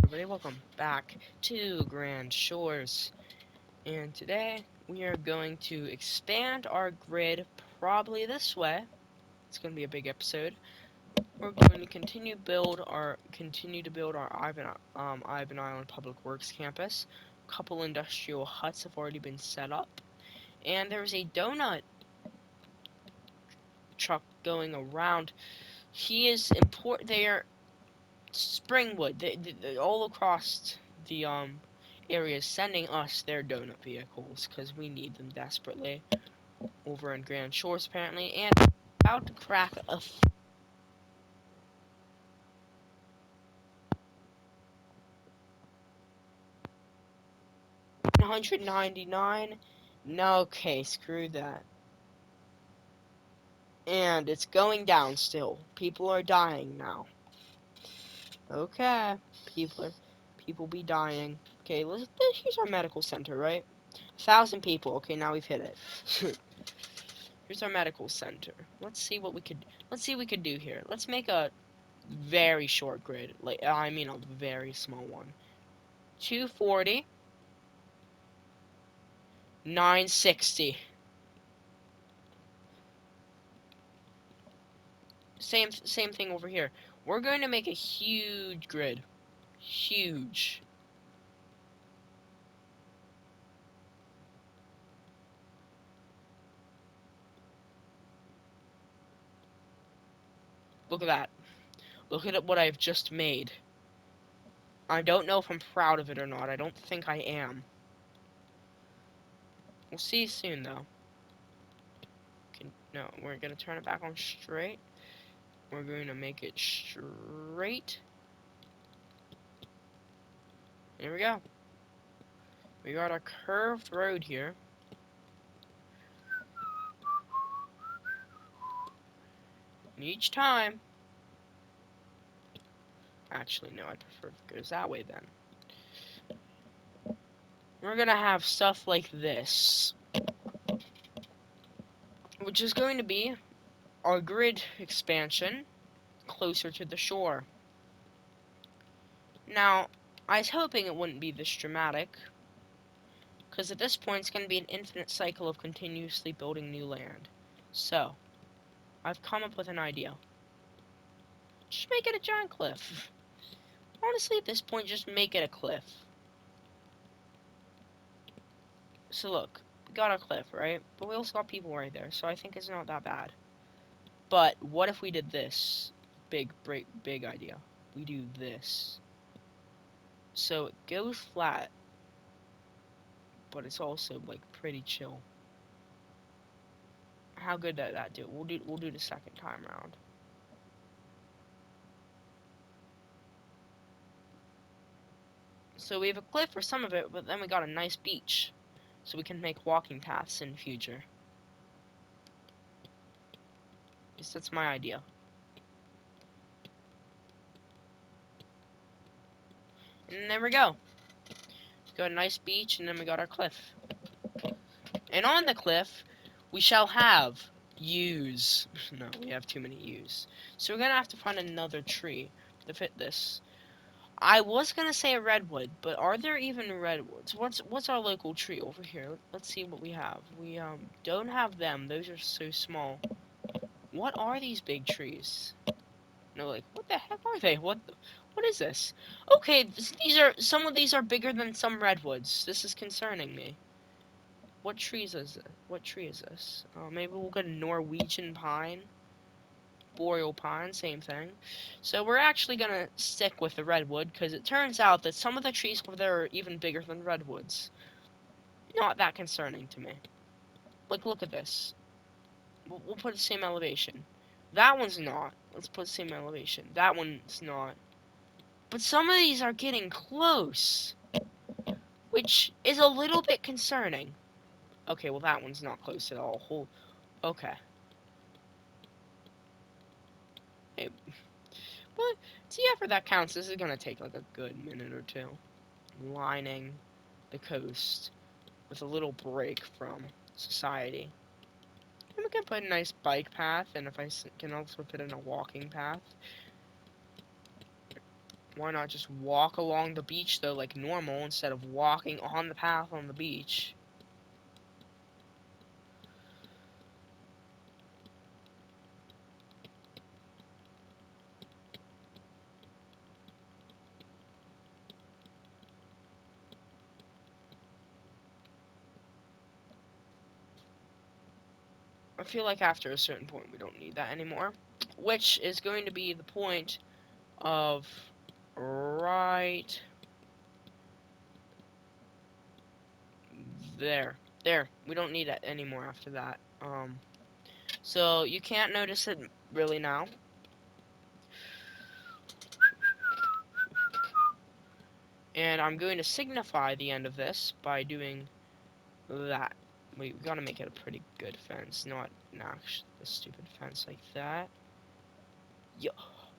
everybody, welcome back to Grand Shores. And today we are going to expand our grid probably this way. It's going to be a big episode. We're going to continue to build our Ivan Island Public Works campus. A couple industrial huts have already been set up, and there's a donut truck going around. He is important. They are Springwood, all across the areas, sending us their donut vehicles because we need them desperately over in Grand Shores apparently, and about to crack a 199. No, okay, screw that. And it's going down still. People are dying now. Okay, people be dying. Okay, here's our medical center, right? 1,000 people. Okay, now we've hit it. Here's our medical center. Let's see what we could do here. Let's make a very short grid. I mean a very small one. 240, 960. Same thing over here. We're going to make a huge grid. Huge. Look at that. Look at what I've just made. I don't know if I'm proud of it or not. I don't think I am. We'll see soon though. No, we're going to turn it back on straight. We're going to make it straight. There we go. We got a curved road here. And each time... Actually, no, I prefer if it goes that way then. We're gonna have stuff like this. Which is going to be our grid expansion closer to the shore. Now, I was hoping it wouldn't be this dramatic. Because at this point, it's going to be an infinite cycle of continuously building new land. So, I've come up with an idea. Just make it a giant cliff. Honestly, at this point, just make it a cliff. So look, we got a cliff, right? But we also got people right there, so I think it's not that bad. But what if we did this? Big idea. We do this. So it goes flat, but it's also like pretty chill. How good did that do? We'll do the second time round. So we have a cliff for some of it, but then we got a nice beach. So we can make walking paths in the future. Yes, that's my idea. And there we go. We got a nice beach, and then we got our cliff. And on the cliff, we shall have yews. No, we have too many yews. So we're gonna have to find another tree to fit this. I was gonna say a redwood, but are there even redwoods? What's our local tree over here? Let's see what we have. We don't have them. Those are so small. What are these big trees? No, like what the heck are they? What is this? Okay, these are some of these are bigger than some redwoods. This is concerning me. What trees is it? What tree is this? Maybe we'll get a Norwegian pine. Boreal pine, same thing. So we're actually gonna stick with the redwood because it turns out that some of the trees over there are even bigger than redwoods. Not that concerning to me. Like, look at this. We'll put the same elevation. That one's not. Let's put the same elevation. That one's not. But some of these are getting close, which is a little bit concerning. Okay, well that one's not close at all. Okay. Hey, but see, after that counts, this is gonna take like a good minute or two. Lining the coast with a little break from society. And we can put a nice bike path, and if I can also put in a walking path. Why not just walk along the beach, though, like normal, instead of walking on the path on the beach? I feel like after a certain point, we don't need that anymore. Which is going to be the point of right there. There. We don't need it anymore after that. So you can't notice it really now. And I'm going to signify the end of this by doing that. We gotta make it a pretty good fence, not a stupid fence like that. Yo,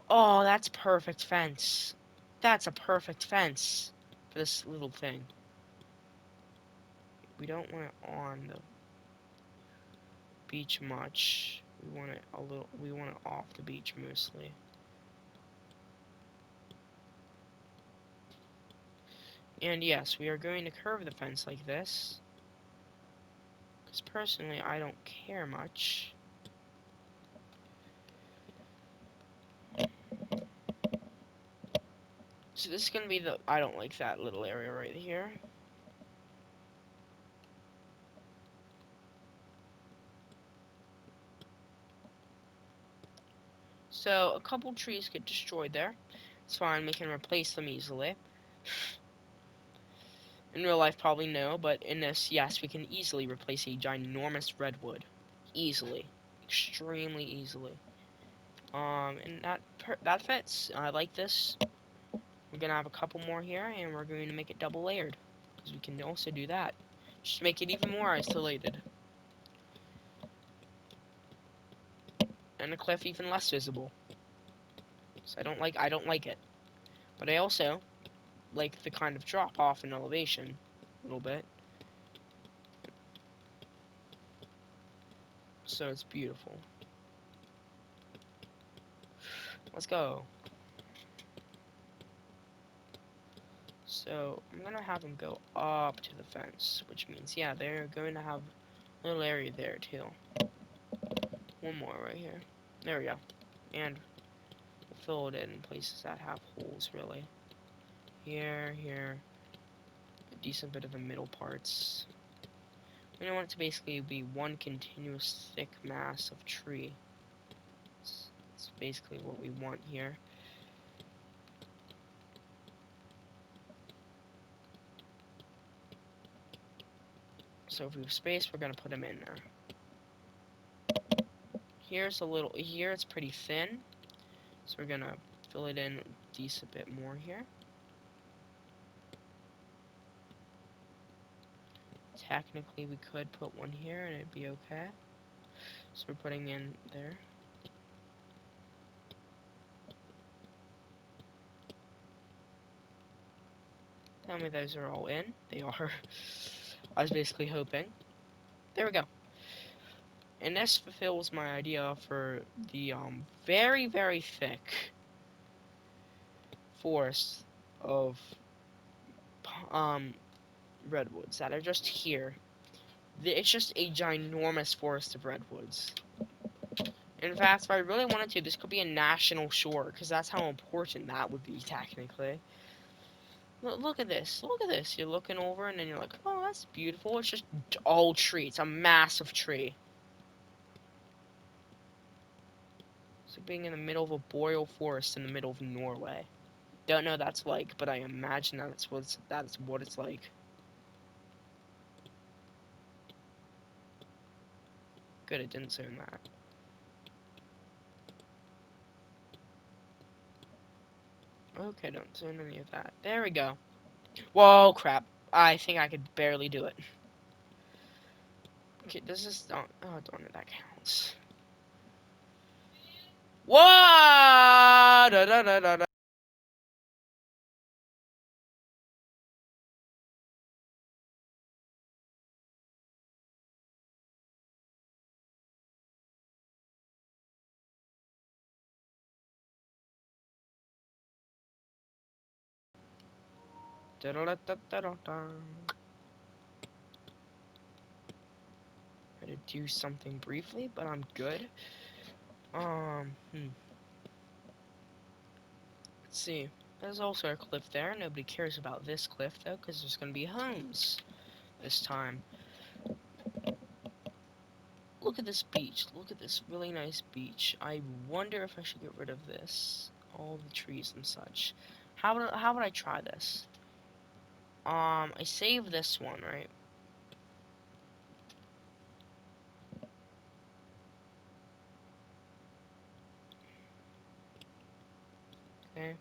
oh, that's perfect fence. That's a perfect fence for this little thing. We don't want it on the beach much. We want it a little. We want it off the beach mostly. And yes, we are going to curve the fence like this. Because personally, I don't care much. So this is going to be the... I don't like that little area right here. So a couple trees get destroyed there. It's fine, we can replace them easily. In real life, probably no, but in this, yes, we can easily replace a ginormous redwood. Easily. Extremely easily. And that fits. I like this. We're gonna have a couple more here, and we're going to make it double layered. Because we can also do that. Just make it even more isolated. And the cliff even less visible. So I don't like it. But I also like the kind of drop off in elevation. A little bit. So it's beautiful. Let's go. So I'm gonna have them go up to the fence, which means, yeah, they're going to have a little area there too. One more right here. There we go. And we'll fill it in places that have holes, really. Here, here. A decent bit of the middle parts. We don't want it to basically be one continuous thick mass of tree. It's basically what we want here. So if we have space, we're gonna put them in there. Here's a little, here it's pretty thin. So we're gonna fill it in a decent bit more here. Technically, we could put one here and it'd be okay. So we're putting in there. Tell me those are all in. They are. I was basically hoping. There we go. And this fulfills my idea for the very, very thick forest of redwoods that are just here. It's just a ginormous forest of redwoods. In fact, if I really wanted to, this could be a national shore, because that's how important that would be, technically. Look at this. Look at this. You're looking over, and then you're like, oh, that's beautiful. It's just all tree. It's a massive tree. It's like being in the middle of a boreal forest in the middle of Norway. Don't know what that's like, but I imagine that's what it's like. Good, it didn't zoom that. Okay, don't zoom any of that. There we go. Whoa, crap. I think I could barely do it. Okay, this is... Oh, darn it, that counts. Whoa! Da, da, da, da, da. Da-da-da-da-da-da. Had to do something briefly, but I'm good. Let's see. There's also a cliff there. Nobody cares about this cliff though, because there's gonna be homes this time. Look at this beach. Look at this really nice beach. I wonder if I should get rid of this. All the trees and such. How would I try this? I saved this one, right? Okay.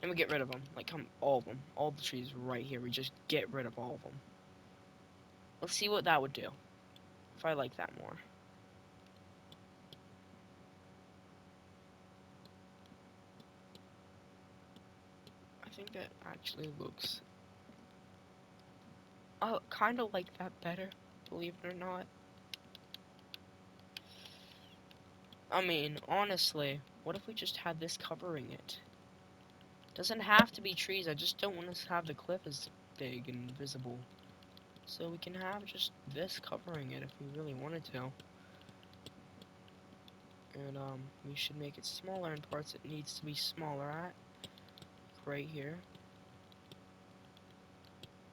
And we get rid of them. Like, all of them. All the trees right here. We just get rid of all of them. Let's see what that would do. If I like that more. I think that actually looks... I kind of like that better, believe it or not. I mean, honestly, what if we just had this covering it? Doesn't have to be trees, I just don't want to have the cliff as big and visible. So we can have just this covering it if we really wanted to. And, we should make it smaller in parts it needs to be smaller at. Right here.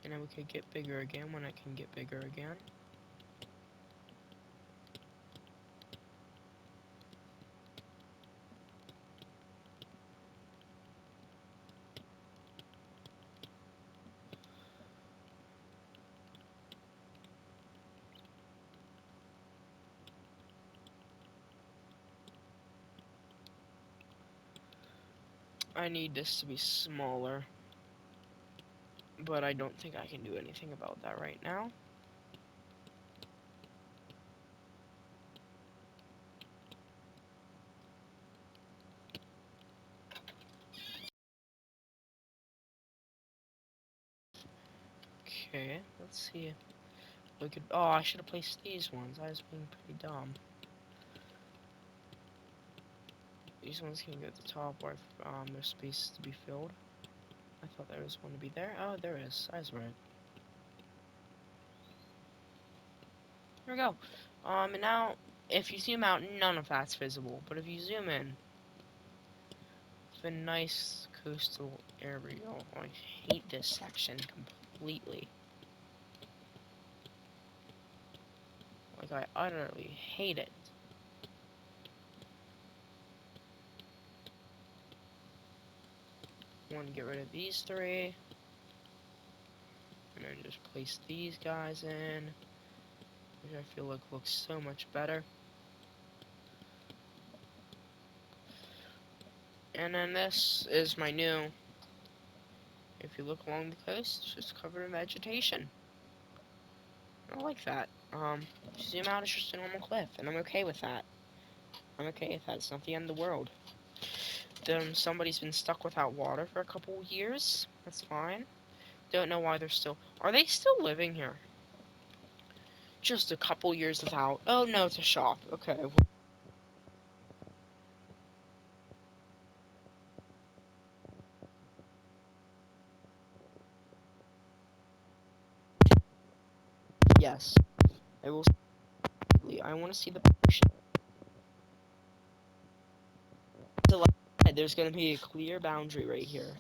And then we could get bigger again when I can get bigger again. I need this to be smaller. But I don't think I can do anything about that right now. Okay, let's see. We could. Oh, I should have placed these ones. I was being pretty dumb. These ones can go at the top where there's space to be filled. I thought there was one to be there. Oh, there is. I was right. There we go. And now, if you zoom out, none of that's visible. But if you zoom in, it's a nice coastal area. Oh, I hate this section completely. Like, I utterly hate it. I want to get rid of these three. And then just place these guys in. Which I feel like looks so much better. And then this is my new... If you look along the coast, it's just covered in vegetation. I like that. Zoom out, it's just a normal cliff, and I'm okay with that. I'm okay with that. It's not the end of the world. Then somebody's been stuck without water for a couple years. That's fine. Don't know why they're still... Are they still living here? Just a couple years without... Oh, no, it's a shop. Okay. Yes. I will... I want to see the... There's going to be a clear boundary right here.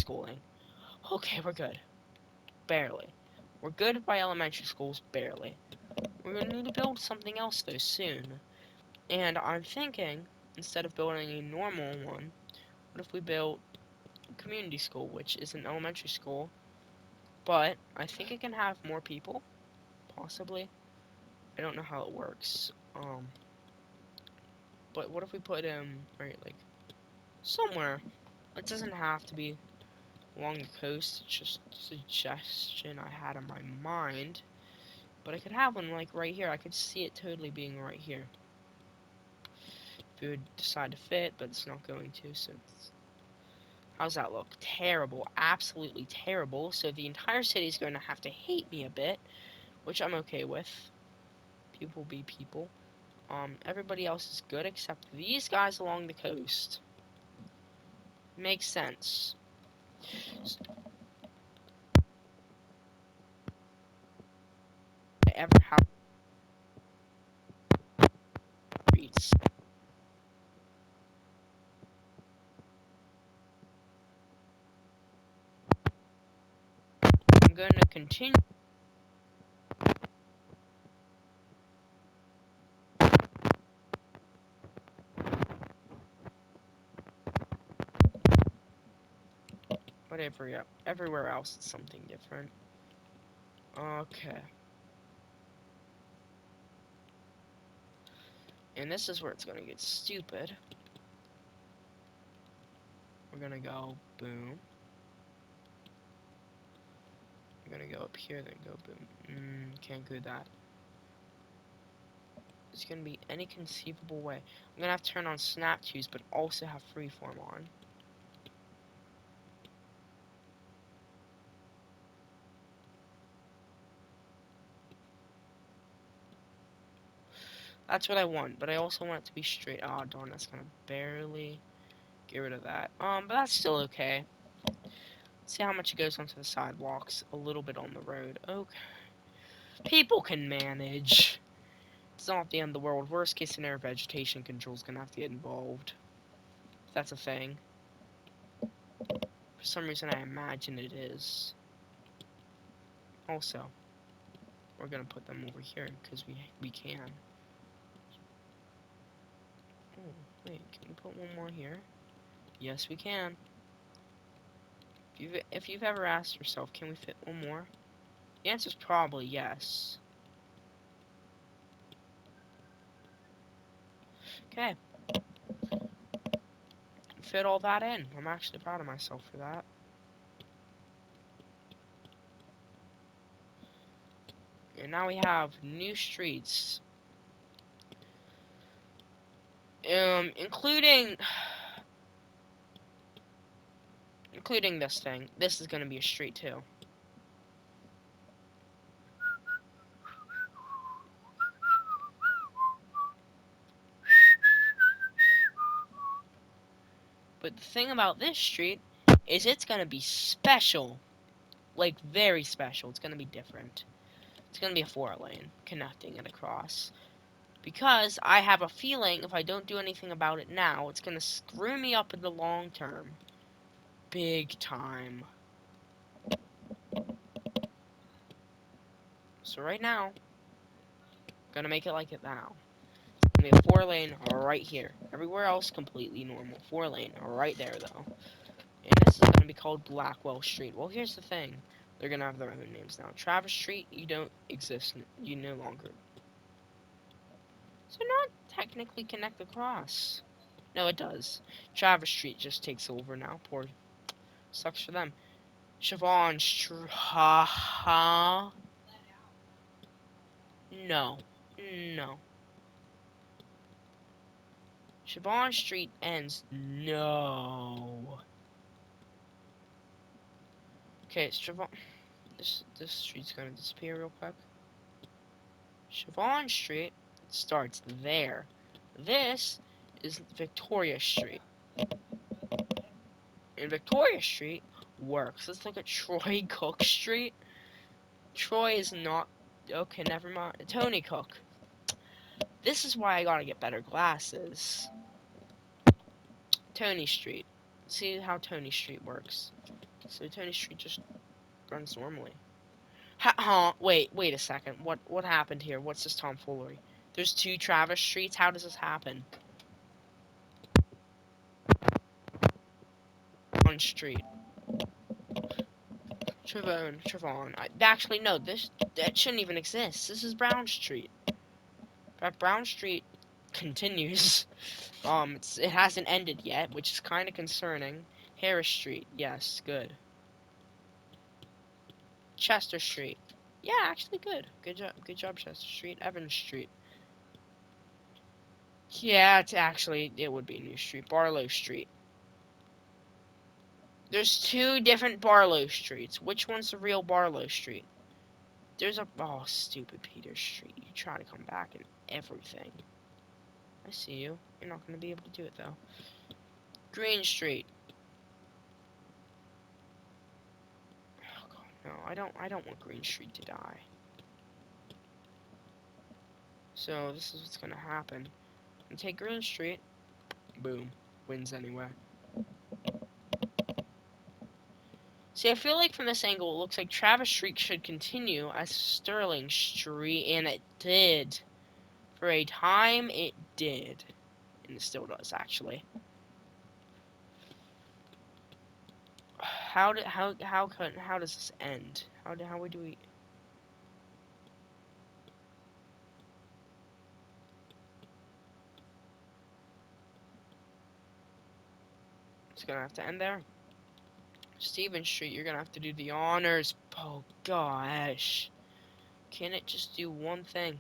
Schooling. Okay, we're good. Barely. We're good by elementary schools, barely. We're gonna need to build something else though soon. And I'm thinking, instead of building a normal one, what if we built a community school, which is an elementary school, but I think it can have more people, possibly. I don't know how it works. But what if we put right, like, somewhere? It doesn't have to be along the coast, it's just a suggestion I had in my mind. But I could have one, like, right here. I could see it totally being right here. If we would decide to fit, but it's not going to, so it's... How's that look? Terrible. Absolutely terrible. So the entire city is going to have to hate me a bit, which I'm okay with. People be people. Everybody else is good except these guys along the coast. Makes sense. Ever have streets. I'm going to continue. Whatever, yeah. Everywhere else it's something different. Okay. And this is where it's gonna get stupid. We're gonna go boom. We're gonna go up here, then go boom. Can't do that. There's gonna be any conceivable way. I'm gonna have to turn on snap choose, but also have freeform on. That's what I want, but I also want it to be straight. Oh darn, that's gonna barely get rid of that. But that's still okay. See how much it goes onto the sidewalks, a little bit on the road. Okay. People can manage. It's not the end of the world. Worst case scenario, vegetation control's gonna have to get involved. If that's a thing. For some reason, I imagine it is. Also, we're gonna put them over here because we can. Oh, wait, can we put one more here? Yes, we can. If you've ever asked yourself, can we fit one more? The answer's probably yes. Okay. Fit all that in. I'm actually proud of myself for that. And now we have new streets. Including this thing. This is gonna be a street too. But the thing about this street is it's gonna be special. Like, very special. It's gonna be different. It's gonna be a 4-lane connecting it across. Because I have a feeling if I don't do anything about it now, it's gonna screw me up in the long term. Big time. So right now, gonna make it like it now. It's gonna be a 4-lane right here. Everywhere else completely normal. 4-lane right there though. And this is gonna be called Blackwell Street. Well, here's the thing. They're gonna have their own names now. Travis Street, you don't exist. You no longer. So not technically connect across. No, it does. Travis Street just takes over now. Poor. Sucks for them. Siobhan Street. Ha ha. No. No. Siobhan Street ends. No. Okay, Siobhan. This street's gonna disappear real quick. Siobhan Street starts there. This is Victoria Street. And Victoria Street works. Let's look at Troy Cook Street. Troy is not. Okay, never mind. Tony Cook. This is why I gotta get better glasses. Tony Street. See how Tony Street works. So Tony Street just runs normally. Wait a second. What happened here? What's this tomfoolery? There's 2 Travis Streets? How does this happen? On street. Trevon. Actually, no, that shouldn't even exist. This is Brown Street. But Brown Street continues. It hasn't ended yet, which is kind of concerning. Harris Street, yes, good. Chester Street, yeah, actually good. Good job, Chester Street. Evans Street. Yeah, it would be a new street. Barlow Street. There's 2 different Barlow Streets. Which one's the real Barlow Street? There's a... Oh, stupid Peter Street. You try to come back and everything. I see you. You're not going to be able to do it, though. Green Street. Oh, God, no. I don't want Green Street to die. So, this is what's going to happen. And take Green Street. Boom. Wins anyway. See, I feel like from this angle, it looks like Travis Street should continue as Sterling Street, and it did. For a time, it did. And it still does, actually. How does this end? How do we... It's gonna have to end there. Stephen Street, you're gonna have to do the honors. Oh, gosh. Can it just do one thing?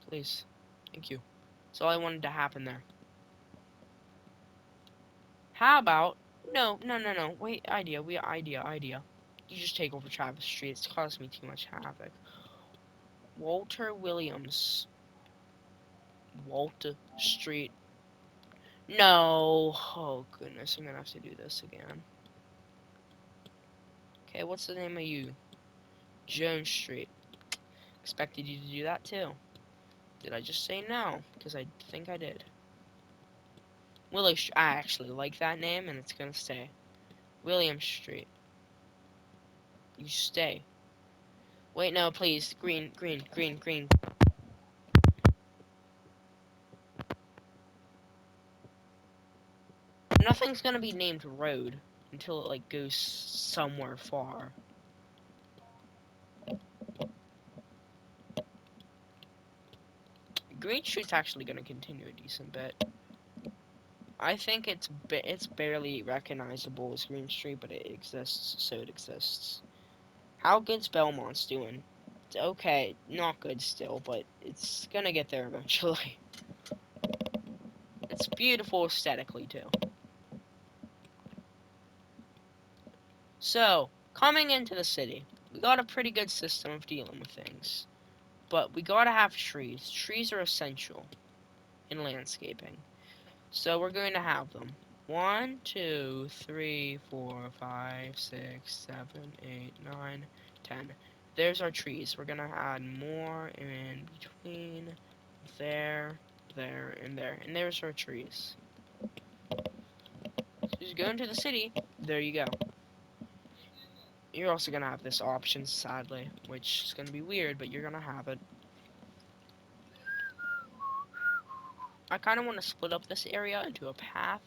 Please. Thank you. That's all I wanted to happen there. How about... No. Wait, idea. Idea. You just take over Travis Street. It's caused me too much havoc. Walter Williams. Walter Street. No. Oh, goodness. I'm gonna have to do this again. Okay, what's the name of you? Jones Street. Expected you to do that too. Did I just say no? Because I think I did. Willow Street. I actually like that name, and it's gonna stay. William Street. You stay. Wait, no, please. Green. Nothing's gonna be named Road until it, like, goes somewhere far. Green Street's actually gonna continue a decent bit. I think it's barely recognizable as Green Street, but it exists, so it exists. How good's Belmont's doing? It's okay, not good still, but it's gonna get there eventually. It's beautiful aesthetically, too. So, coming into the city, we got a pretty good system of dealing with things. But we gotta have trees. Trees are essential in landscaping. So we're going to have them. 1, 2, 3, 4, 5, 6, 7, 8, 9, 10. There's our trees. We're gonna add more in between there, and there. And there's our trees. So just go into the city. There you go. You're also gonna have this option, sadly, which is gonna be weird, but you're gonna have it. I kind of want to split up this area into a path.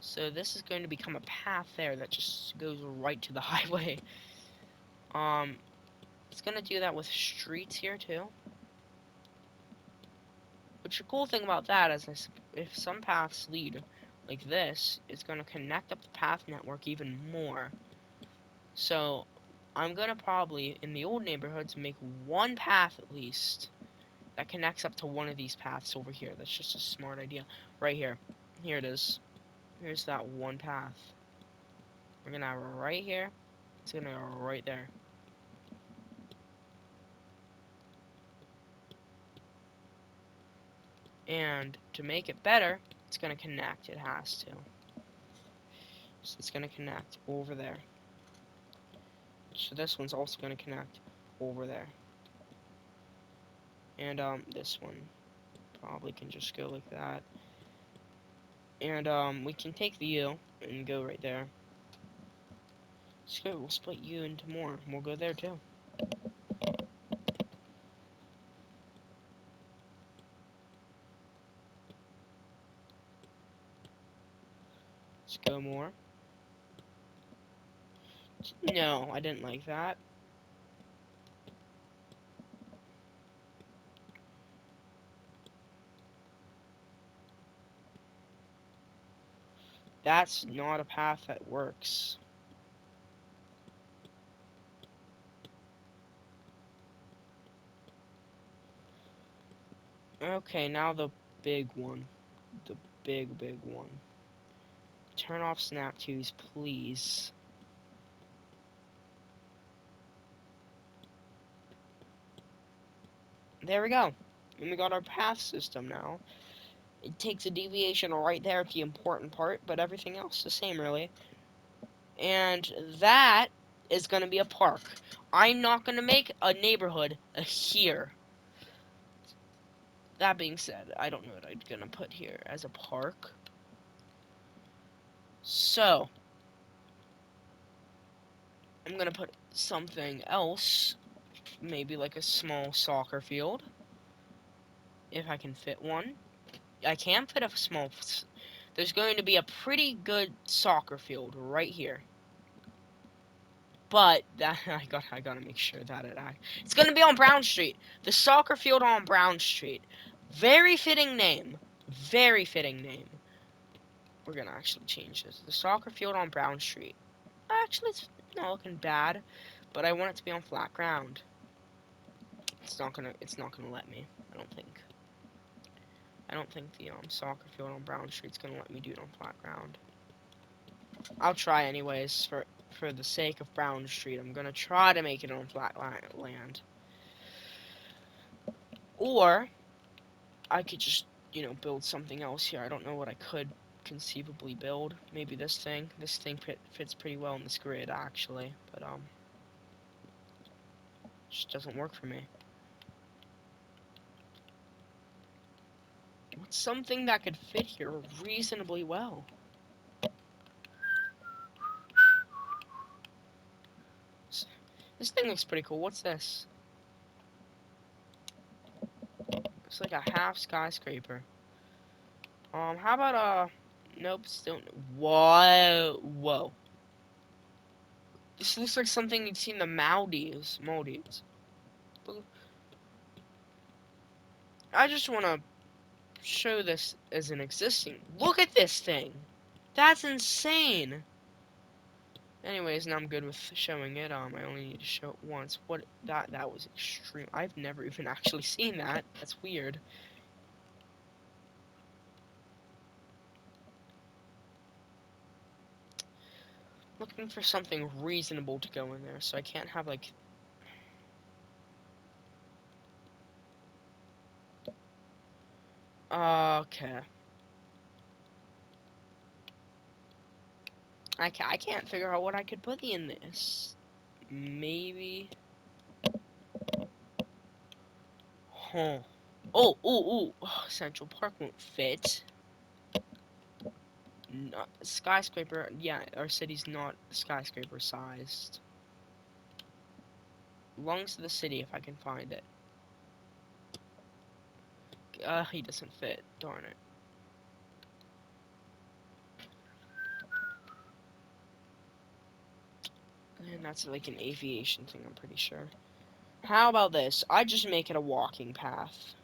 So this is going to become a path there that just goes right to the highway. It's gonna do that with streets here too. Which the cool thing about that is, if some paths lead like this, it's gonna connect up the path network even more. So I'm gonna probably in the old neighborhoods make one path at least that connects up to one of these paths over here. That's just a smart idea. Right here. Here it is. Here's that one path. We're gonna have it right here. It's gonna go right there. And to make it better, it's gonna connect. It has to. So it's gonna connect over there. So this one's also gonna connect over there. And this one probably can just go like that. And we can take the U and go right there. Let's go. We'll split U into more. We'll go there too. Let's go more. No, I didn't like that. That's not a path that works. Okay, now the big one. The big one. Turn off snap twos, please. There we go. And we got our path system now. It takes a deviation right there at the important part, but everything else is the same, really. And that is going to be a park. I'm not going to make a neighborhood here. That being said, I don't know what I'm going to put here as a park. So, I'm going to put something else. Maybe like a small soccer field. If I can fit one. I can fit a small... There's going to be a pretty good soccer field right here. But that I gotta make sure that it's gonna be on Brown Street. The soccer field on Brown Street. Very fitting name. Very fitting name. We're gonna actually change this. The soccer field on Brown Street. Actually, it's not looking bad, but I want it to be on flat ground. It's not gonna let me. I don't think. I don't think the soccer field on Brown Street's gonna let me do it on flat ground. I'll try anyways for the sake of Brown Street. I'm gonna try to make it on flat land. Or I could just, build something else here. I don't know what I could conceivably build. Maybe this thing. This thing fits pretty well in this grid, actually. But, just doesn't work for me. What's something that could fit here reasonably well? This thing looks pretty cool. What's this? It's like a half skyscraper. How about, nope, still, whoa. This looks like something you'd see in the Maldives. I just want to show this as an existing. Look at this thing. That's insane. Anyways, now I'm good with showing it. I only need to show it once. That was extreme. I've never even actually seen that. That's weird. Looking for something reasonable to go in there, so I can't have like. Okay. I can't figure out what I could put in this. Maybe. Huh. Oh, Central Park won't fit. Not skyscraper. Yeah, our city's not skyscraper sized. Belongs to the city if I can find it. He doesn't fit. Darn it. And that's like an aviation thing, I'm pretty sure. How about this? I just make it a walking path.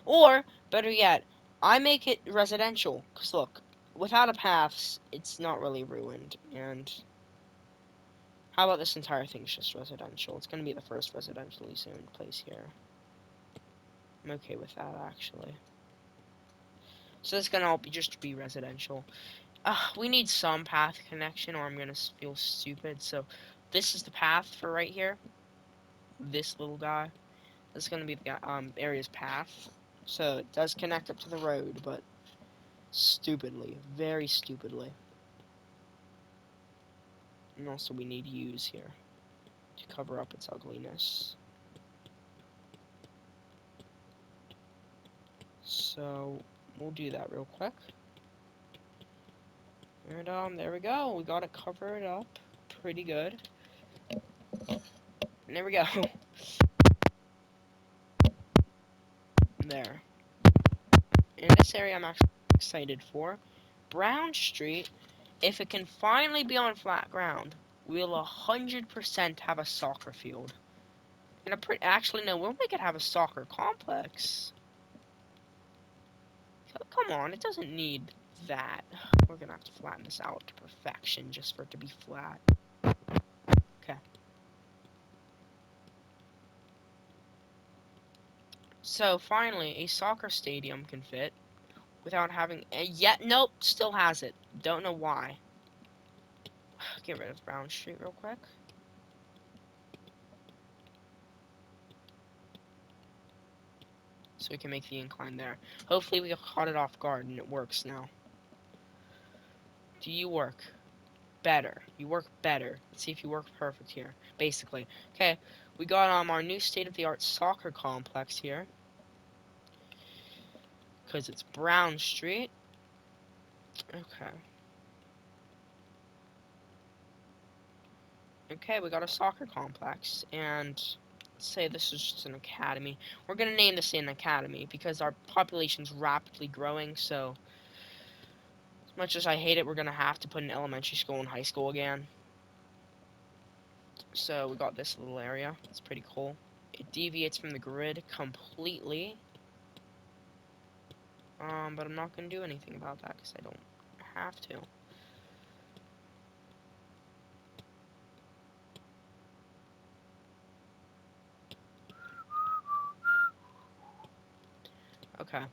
Or, better yet, I make it residential. Because look, without a path, it's not really ruined. And how about this entire thing's just residential? It's going to be the first residentially zoned place here. I'm okay with that, actually. So it's going to all just be residential. We need some path connection or I'm going to feel stupid. So this is the path for right here. This little guy. This is going to be the area's path. So it does connect up to the road, but stupidly. Very stupidly. And also we need U's here to cover up its ugliness. So we'll do that real quick. And there we go. We got it covered up pretty good. And there we go. There. In this area I'm actually excited for. Brown Street, if it can finally be on flat ground, we'll 100% have a soccer field. And actually, no, we'll make it have a soccer complex. Come on, it doesn't need that. We're gonna have to flatten this out to perfection just for it to be flat. Okay. So, finally, a soccer stadium can fit without having... Yet, nope, still has it. Don't know why. Get rid of Brown Street real quick. so we can make the incline there. Hopefully we caught it off guard and it works now. Do you work? Better. You work better. Let's see if you work perfect here. Basically. Okay, we got our new state-of-the-art soccer complex here. Because it's Brown Street. Okay. Okay, we got a soccer complex, and let's say this is just an academy. We're gonna name this an academy because our population's rapidly growing, so as much as I hate it, we're gonna have to put an elementary school and high school again. So we got this little area. It's pretty cool. It deviates from the grid completely. But I'm not gonna do anything about that because I don't have to. Okay.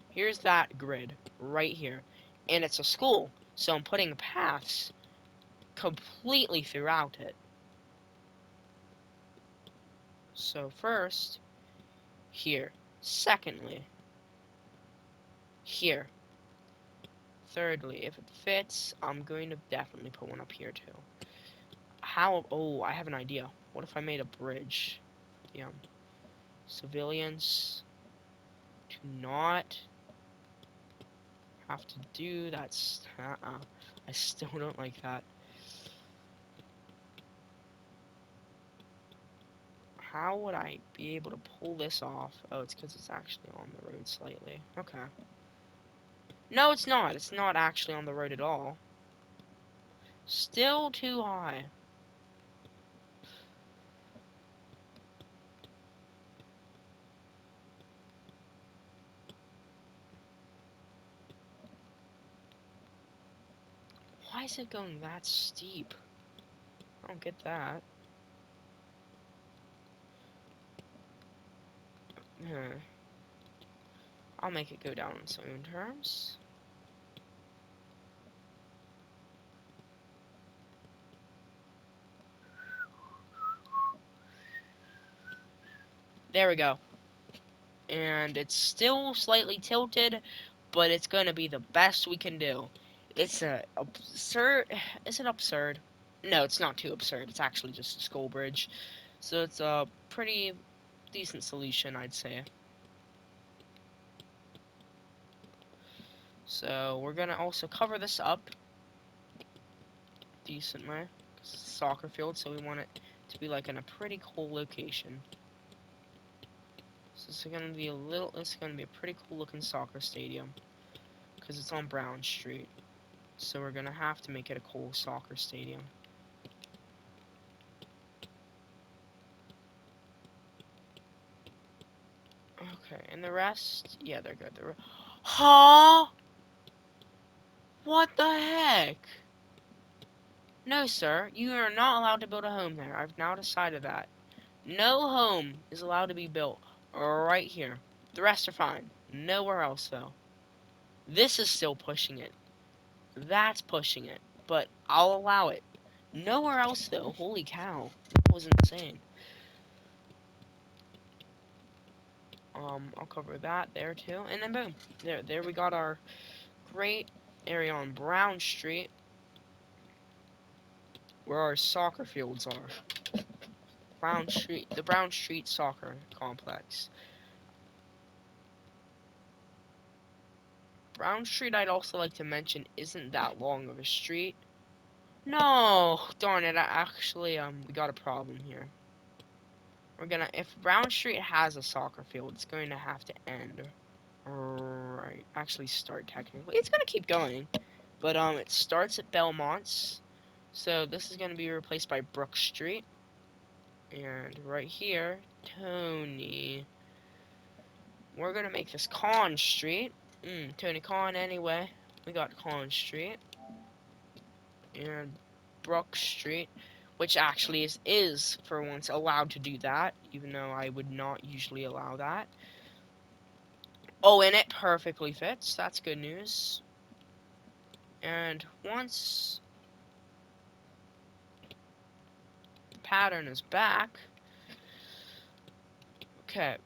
Here's that grid right here. And it's a school, so I'm putting paths completely throughout it. So first, here. Secondly, here. Thirdly, if it fits, I'm going to definitely put one up here too. Oh, I have an idea. What if I made a bridge? Yeah. Civilians do not have to do that. I still don't like that. How would I be able to pull this off? Oh, it's because it's actually on the road slightly. Okay. No, it's not. It's not actually on the road at all. Still too high. Why is it going that steep? I don't get that. I'll make it go down on its own terms. There we go. And it's still slightly tilted, but it's going to be the best we can do. It's absurd. Is it absurd? No, it's not too absurd. It's actually just a school bridge. So it's a pretty decent solution, I'd say. So we're going to also cover this up decently. It's a soccer field, so we want it to be like in a pretty cool location. So it's gonna be a pretty cool looking soccer stadium because it's on Brown Street. So we're gonna have to make it a cool soccer stadium. Okay, and the rest, yeah, they're good. Huh? What the heck? No, sir, you are not allowed to build a home there. I've now decided that. No home is allowed to be built right here. The rest are fine. Nowhere else, though. This is still pushing it. That's pushing it. But I'll allow it. Nowhere else, though. Holy cow. That was insane. I'll cover that there, too. And then boom. There we got our great area on Brown Street, where our soccer fields are. The Brown Street Soccer Complex. Brown Street, I'd also like to mention, isn't that long of a street. No, darn it, we got a problem here. If Brown Street has a soccer field, it's going to have to end. Right, actually start technically. It's gonna keep going, but it starts at Belmont's, so this is gonna be replaced by Brook Street, and right here, Tony. We're gonna make this Con Street. Tony Khan anyway. We got Con Street and Brook Street, which actually is for once allowed to do that, even though I would not usually allow that. Oh, and it perfectly fits. That's good news. And once the pattern is back, okay,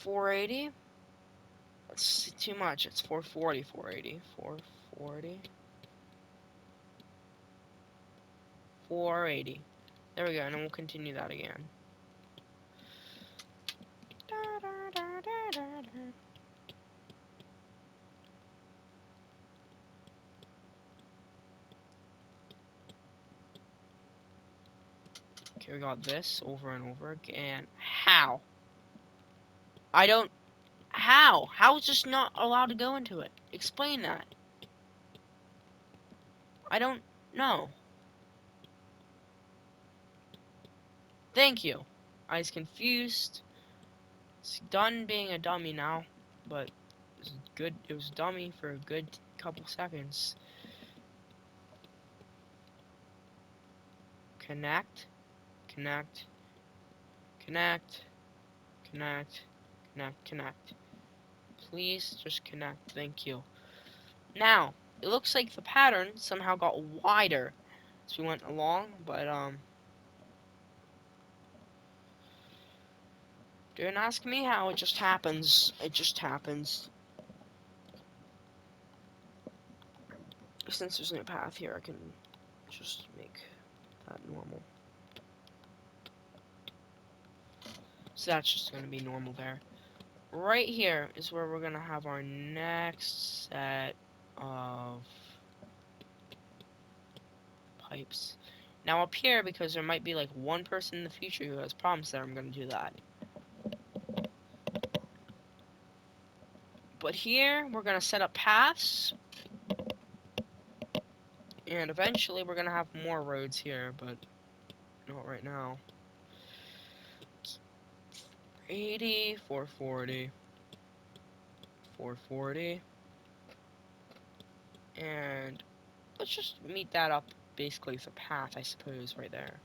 480. That's too much. It's 440, 480, 440, 480. There we go, and then we'll continue that again. Okay, we got this over and over again. How? I don't... How? How is just not allowed to go into it? Explain that. I don't know. Thank you. I was confused. It's done being a dummy now, but it was good. It was dummy for a good couple seconds. Connect, connect, connect, connect, connect, connect. Please just connect. Thank you. Now, it looks like the pattern somehow got wider as we went along, but don't ask me how. It just happens. It just happens. Since there's no path here, I can just make that normal. So that's just going to be normal there. Right here is where we're going to have our next set of pipes. Now up here, because there might be like one person in the future who has problems there, I'm going to do that. But here, we're going to set up paths. And eventually, we're going to have more roads here, but not right now. 80, 440, 440. And let's just meet that up basically with a path, I suppose, right there.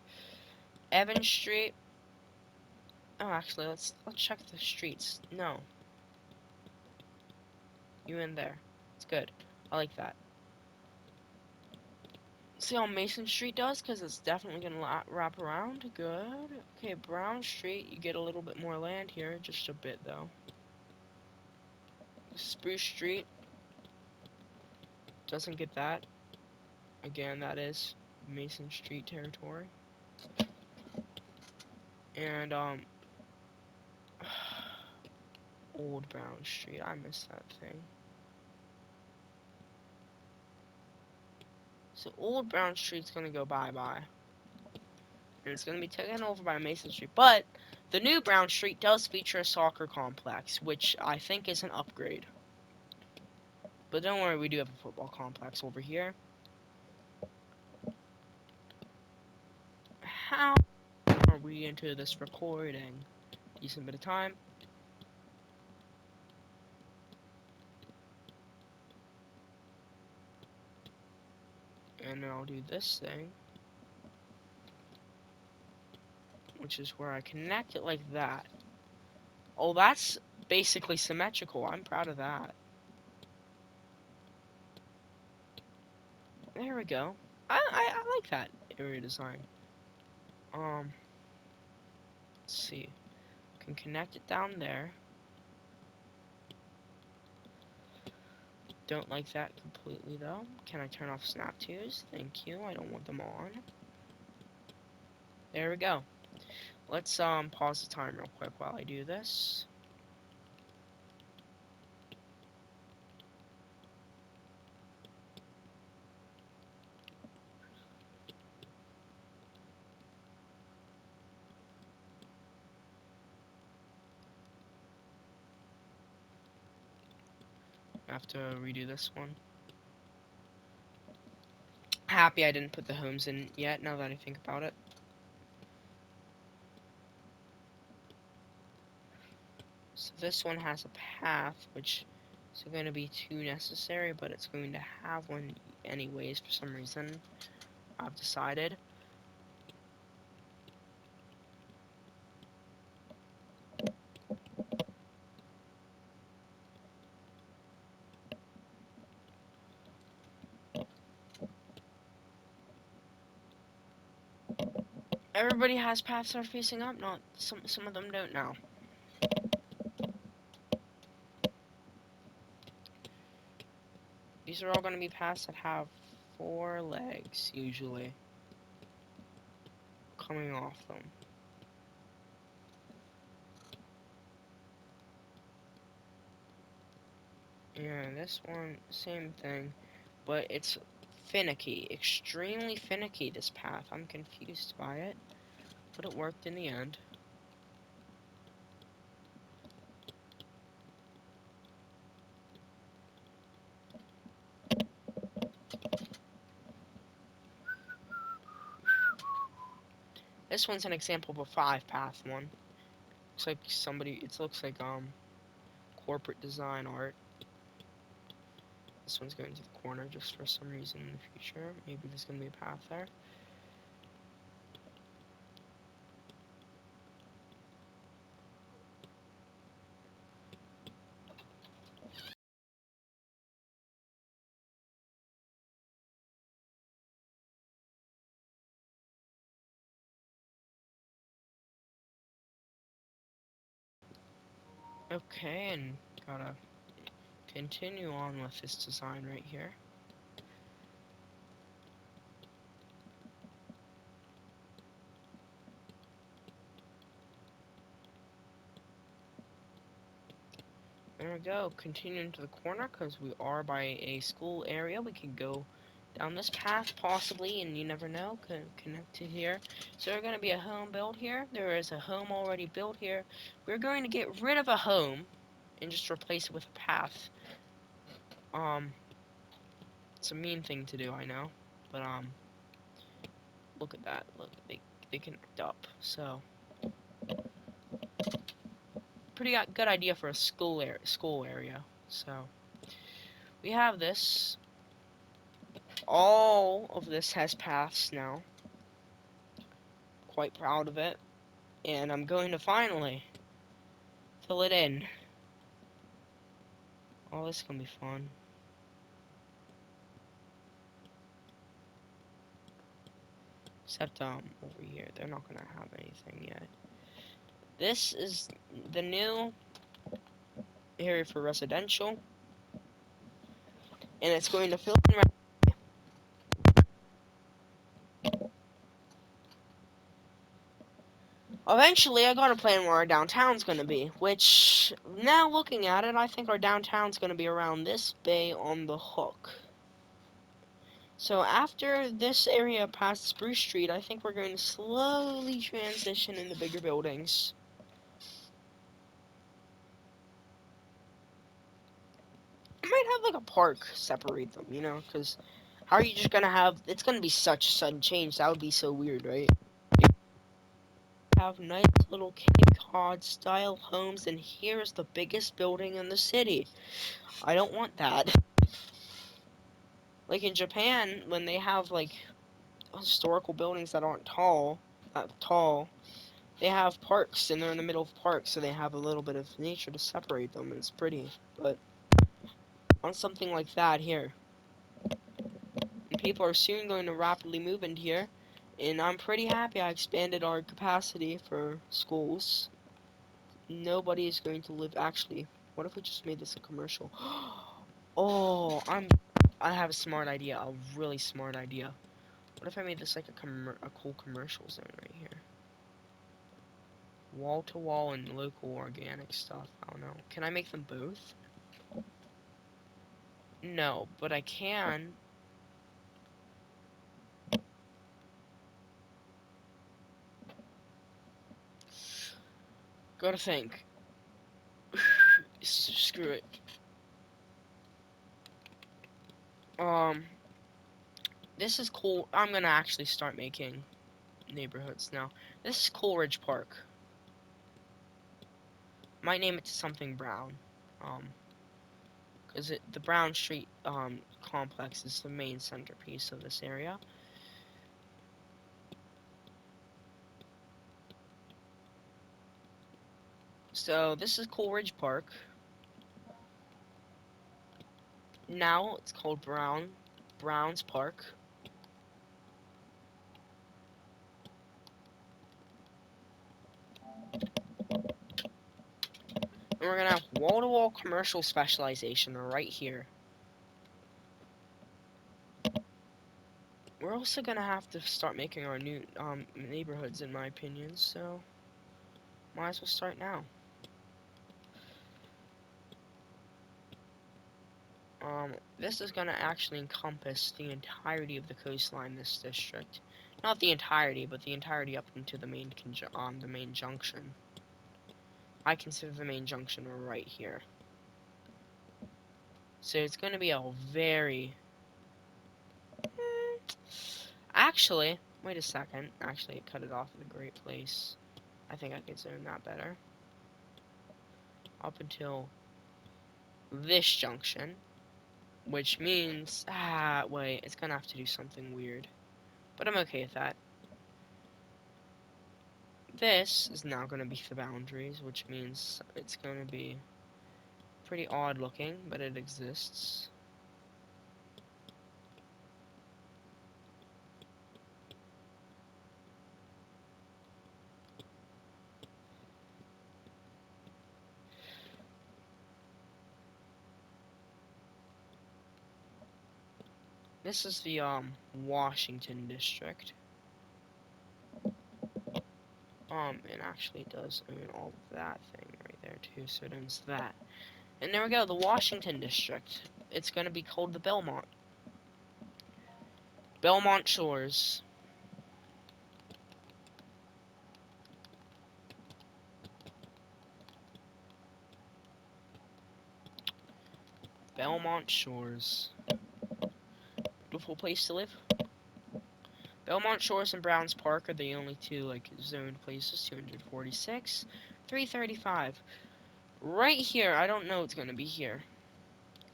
Evans Street. Oh, actually, let's check the streets. No. You in there. It's good. I like that. See how Mason Street does? Because it's definitely going to wrap around. Good. Okay, Brown Street. You get a little bit more land here. Just a bit, though. Spruce Street. Doesn't get that. Again, that is Mason Street territory. And, Old Brown Street. I miss that thing. So Old Brown Street's gonna go bye-bye. And it's gonna be taken over by Mason Street. But the new Brown Street does feature a soccer complex, which I think is an upgrade. But don't worry, we do have a football complex over here. How are we into this recording? Decent bit of time. And then I'll do this thing, which is where I connect it like that. Oh, that's basically symmetrical. I'm proud of that. There we go. I like that area design. Let's see. Can connect it down there. Don't like that completely though. Can I turn off snap twos? Thank you. I don't want them on. There we go. Let's pause the time real quick while I do this. I have to redo this one. Happy I didn't put the homes in yet, now that I think about it. So this one has a path, which isn't going to be too necessary, but it's going to have one anyways for some reason. I've decided. Everybody has paths that are facing up, not some of them don't now. These are all going to be paths that have 4 legs, usually, coming off them. And this one, same thing, but it's finicky, extremely finicky, this path. I'm confused by it, but it worked in the end. This one's an example of a 5-path one. Looks like it looks like corporate design art. This one's going to the corner just for some reason in the future. Maybe there's gonna be a path there. Okay, and gotta continue on with this design right here. There we go, continuing to the corner, because we are by a school area. We can go down this path, possibly, and you never know, connected here. So there's going to be a home built here. There is a home already built here. We're going to get rid of a home and just replace it with a path. It's a mean thing to do, I know, but, look at that. Look, they connect up, so pretty good idea for a school area. So we have this. All of this has paths now. Quite proud of it, and I'm going to finally fill it in. Oh, this is gonna be fun. Except over here, they're not gonna have anything yet. This is the new area for residential, and it's going to fill in right. Eventually, I got a plan where our downtown's gonna be, which, now looking at it, I think our downtown's gonna be around this bay on the hook. So after this area past Spruce Street, I think we're going to slowly transition into bigger buildings. I might have like a park separate them, you know, because how are you just gonna have, it's gonna be such a sudden change, that would be so weird, right? Have nice little Cape Cod style homes, and here's the biggest building in the city. I don't want that. Like in Japan, when they have like historical buildings that aren't tall, they have parks, and they're in the middle of parks, so they have a little bit of nature to separate them, and it's pretty. But on something like that here, and people are soon going to rapidly move into here, and I'm pretty happy I expanded our capacity for schools. Nobody is going to live. Actually, what if we just made this a commercial? Oh, I have a smart idea, a really smart idea. What if I made this like a cool commercial zone right here? Wall to wall and local organic stuff. I don't know. Can I make them both? No, but I can. Gotta think. Screw it. Um, this is cool. I'm gonna actually start making neighborhoods now. This is Coleridge Park. Might name it to something Brown. Because the Brown Street complex is the main centerpiece of this area. So this is Coleridge Park. Now it's called Browns Park. And we're gonna have wall-to-wall commercial specialization right here. also gonna have to start making our new neighborhoods, in my opinion. So might as well start now. This is gonna actually encompass the entirety of the coastline. This district, not the entirety, but the entirety up into the main the main junction. I consider the main junction right here. So it's gonna be a very actually, wait a second. Actually, it cut it off at a great place. I think I could zoom that better. Up until this junction, which means, wait, it's gonna have to do something weird. But I'm okay with that. This is now gonna be the boundaries, which means it's gonna be pretty odd looking, but it exists. This is the Washington district. It actually does own all of that thing right there too, so it owns that. And there we go, the Washington district. It's gonna be called the Belmont. Belmont Shores. Belmont Shores. Beautiful place to live. Belmont Shores and Browns Park are the only two like zoned places. 246, 335. Right here, I don't know what's gonna be here.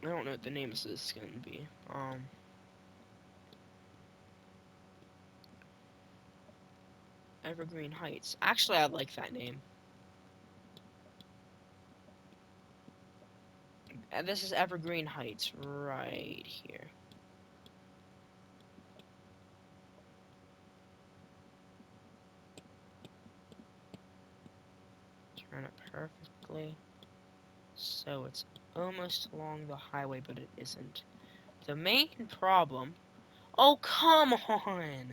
I don't know what the name of this is gonna be. Evergreen Heights. Actually, I like that name. This is Evergreen Heights right here. Turn it perfectly. So it's almost along the highway, but it isn't. The main problem... Oh, come on!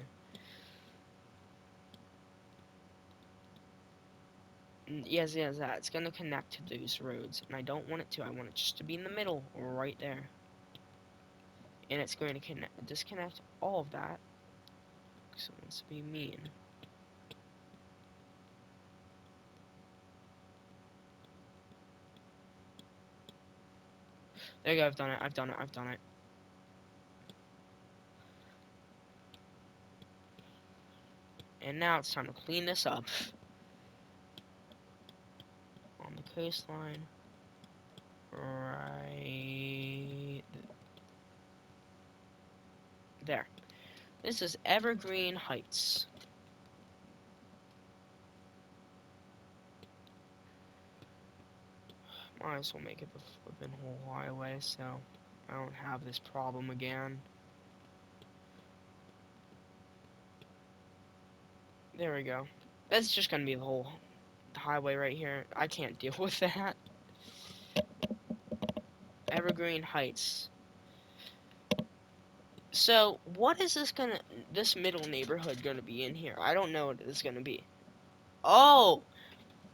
Yes, that. It's gonna connect to those roads, and I don't want it to. I want it just to be in the middle, right there. And it's going to disconnect all of that, because it wants to be mean. There you go, I've done it. And now it's time to clean this up. On the coastline. Right there. This is Evergreen Heights. Might as well make it the flippin' whole highway so I don't have this problem again. There we go. That's just gonna be the whole highway right here. I can't deal with that. Evergreen Heights. So, what is this middle neighborhood gonna be in here? I don't know what it's gonna be. Oh!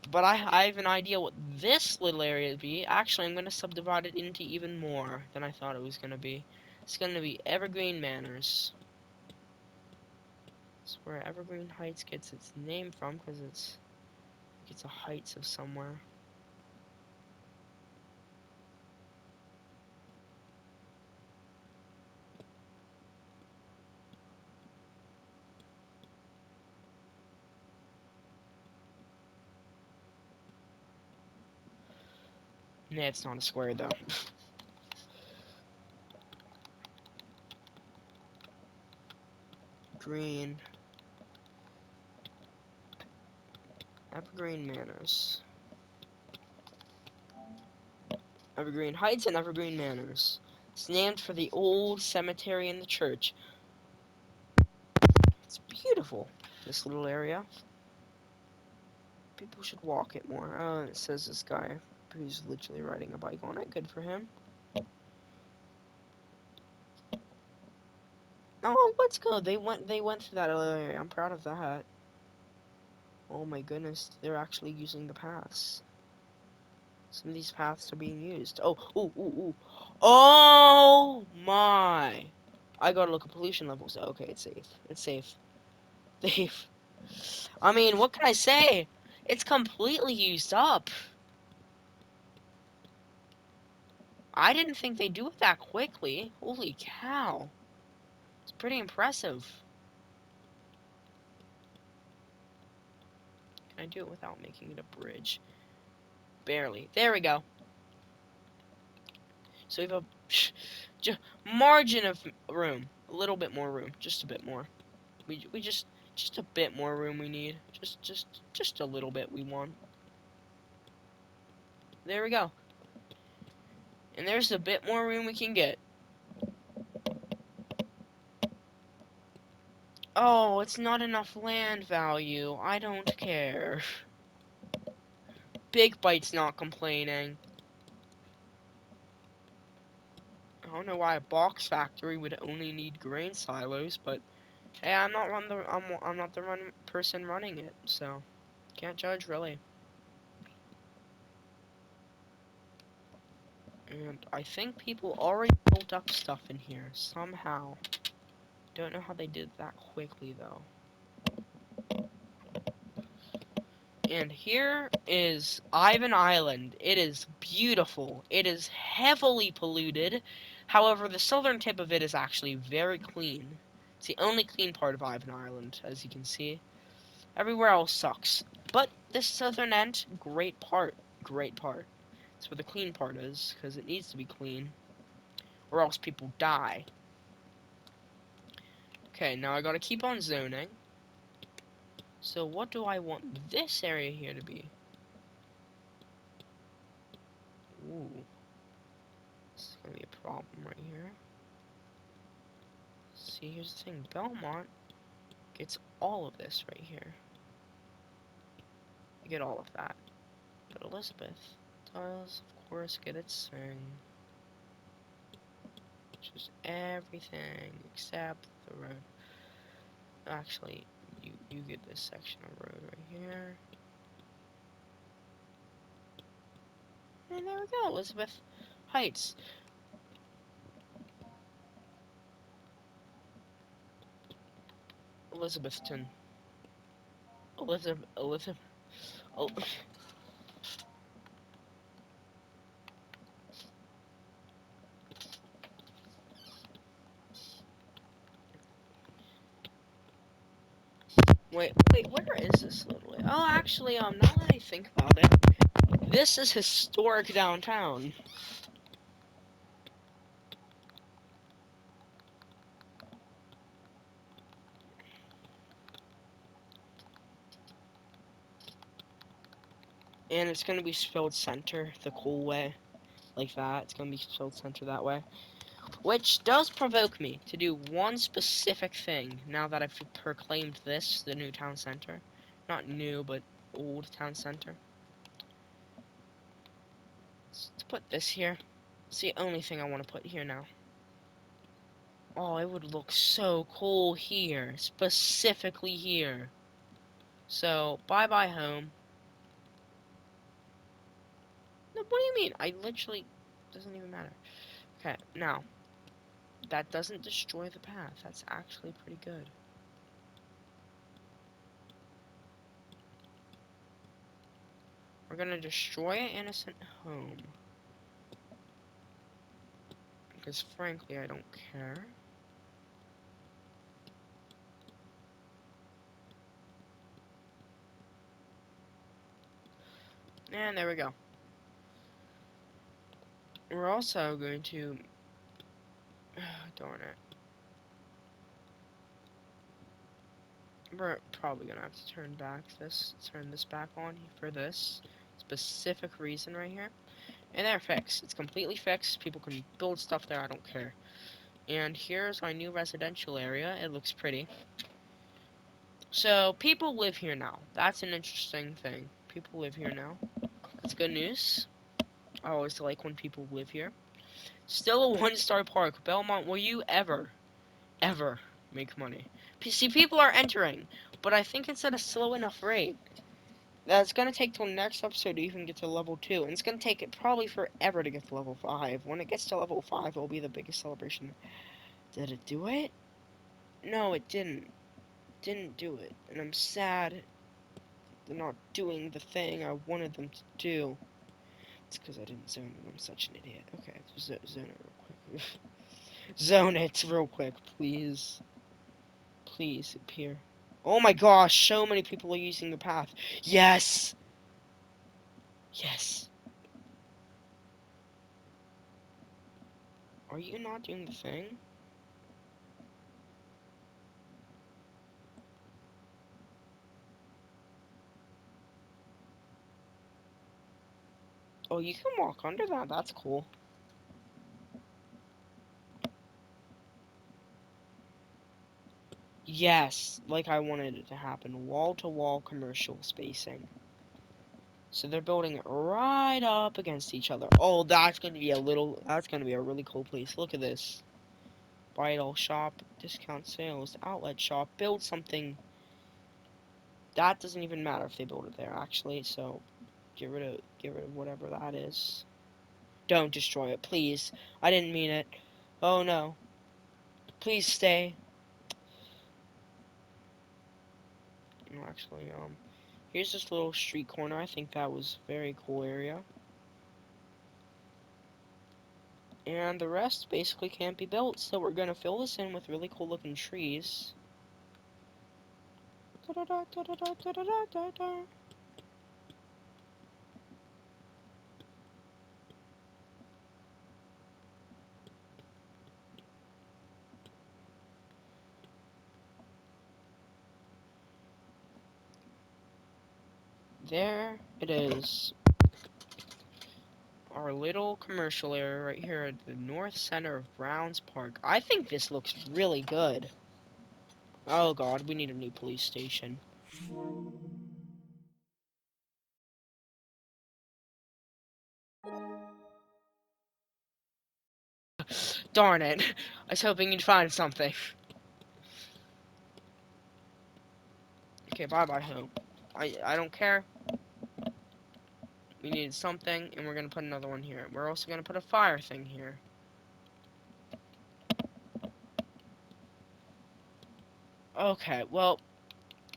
But I have an idea what this little area would be. Actually, I'm gonna subdivide it into even more than I thought it was gonna be. It's gonna be Evergreen Manors. It's where Evergreen Heights gets its name from, because it's a heights of somewhere. Nah, it's not a square though. Green. Evergreen Manors. Evergreen Heights and Evergreen Manors. It's named for the old cemetery and the church. It's beautiful, this little area. People should walk it more. Oh, it says this guy who's literally riding a bike on it. Good for him. Oh, let's go. They went through that area. I'm proud of that. Oh my goodness, they're actually using the paths. Some of these paths are being used. Oh, ooh, ooh, ooh. Oh my. I gotta look at pollution levels. Okay, it's safe. It's safe. Safe. I mean, what can I say? It's completely used up. I didn't think they'd do it that quickly. Holy cow. It's pretty impressive. Can I do it without making it a bridge? Barely. There we go. So we have a margin of room. A little bit more room. Just a bit more. We just a bit more room we need. Just a little bit we want. There we go. And there's a bit more room we can get. Oh, it's not enough land value. I don't care. Big Bite's not complaining. I don't know why a box factory would only need grain silos, but hey, I'm not the person running it, so can't judge really. And I think people already built up stuff in here somehow. Don't know how they did that quickly though. And here is Ivan Island. It is beautiful. It is heavily polluted. However, the southern tip of it is actually very clean. It's the only clean part of Ivan Island, as you can see. Everywhere else sucks. But this southern end, great part. Great part. That's where the clean part is, because it needs to be clean. Or else people die. Okay, now I gotta keep on zoning. So what do I want this area here to be? Ooh. This is gonna be a problem right here. See, here's the thing. Belmont gets all of this right here. You get all of that. But Elizabeth does, of course, get its thing. Which is everything except the road. Actually, you get this section of road right here. And there we go, Elizabeth Heights. Elizabethton. Elizabeth. Oh. Wait, where is this literally? Oh, actually, now that I think about it, this is historic downtown. And it's gonna be spelled center the cool way. Like that. It's gonna be spelled center that way. Which does provoke me to do one specific thing now that I've proclaimed this the new town center. Not new, but old town center. Let's put this here. It's the only thing I want to put here now. Oh, it would look so cool here. Specifically here. So, bye-bye home. No, what do you mean? I literally... Doesn't even matter. Okay, now. That doesn't destroy the path. That's actually pretty good. We're gonna destroy an innocent home. Because frankly, I don't care. And there we go. We're also going to... darn it. We're probably gonna have to turn this back on for this specific reason right here. And they're fixed. It's completely fixed. People can build stuff there, I don't care. And here's our new residential area. It looks pretty. So, people live here now. That's an interesting thing. People live here now. That's good news. I always like when people live here. Still a one-star park. Belmont, will you ever make money. See, people are entering, but I think it's at a slow enough rate. That's gonna take till next episode to even get to level 2, and it's gonna take it probably forever to get to level 5. When it gets to level 5, it'll be the biggest celebration. Did it do it? No, it didn't. Didn't do it, and I'm sad they're not doing the thing I wanted them to do. It's because I didn't zone it. I'm such an idiot. Okay, zone it real quick. Zone it real quick, please. Please appear. Oh my gosh, so many people are using the path. Yes! Yes. Are you not doing the thing? Oh, you can walk under that. That's cool. Yes, like I wanted it to happen. Wall-to-wall commercial spacing. So they're building it right up against each other. Oh, that's gonna be a really cool place. Look at this. Bridal shop, discount sales, outlet shop, build something. That doesn't even matter if they build it there, actually, so get rid of whatever that is. Don't destroy it, please. I didn't mean it. Oh no. Please stay. No, actually, here's this little street corner. I think that was a very cool area. And the rest basically can't be built, so we're gonna fill this in with really cool looking trees. There it is. Our little commercial area right here at the north center of Browns Park. I think this looks really good. Oh god, we need a new police station. Darn it. I was hoping you'd find something. Okay, bye-bye, home. I don't care. We needed something, and we're gonna put another one here. We're also gonna put a fire thing here. Okay, well,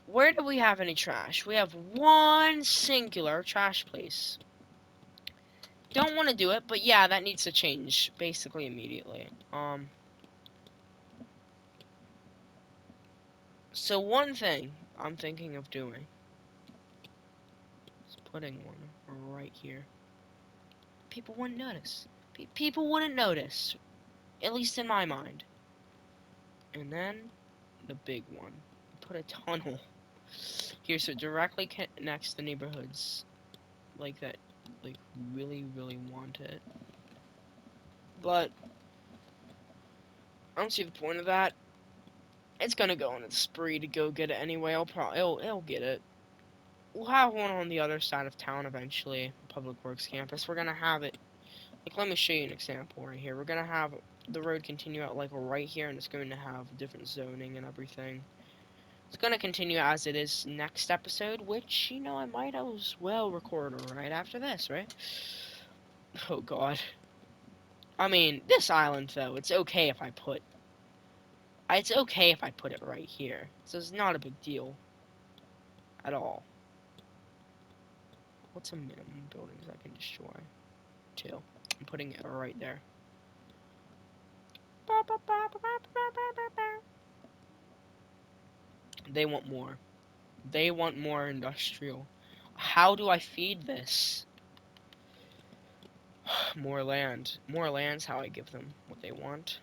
where do we have any trash? We have one singular trash place. Don't want to do it, but yeah, that needs to change basically immediately. So one thing I'm thinking of doing is putting one right here. People wouldn't notice. People wouldn't notice, at least in my mind. And then the big one. Put a tunnel here, so directly connects the neighborhoods like that, like really want it. But I don't see the point of that. It's gonna go on its spree to go get it anyway. It'll get it. We'll have one on the other side of town eventually, Public Works campus. We're gonna have it. Like, let me show you an example right here. We're gonna have the road continue out like right here, and it's going to have different zoning and everything. It's gonna continue as it is next episode, which, you know, I might as well record right after this, right? Oh god. I mean, this island though, it's okay if I put it right here. So it's not a big deal at all. What's a minimum buildings I can destroy? 2. I'm putting it right there. They want more. They want more industrial. How do I feed this? More land. More land's how I give them what they want.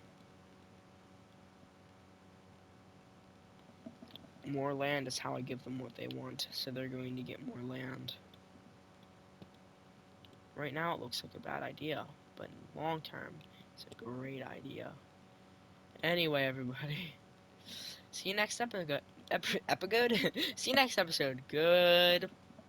More land is how I give them what they want, so they're going to get more land. Right now it looks like a bad idea, but in the long term, it's a great idea. Anyway, everybody, see you next episode. See you next episode. Good.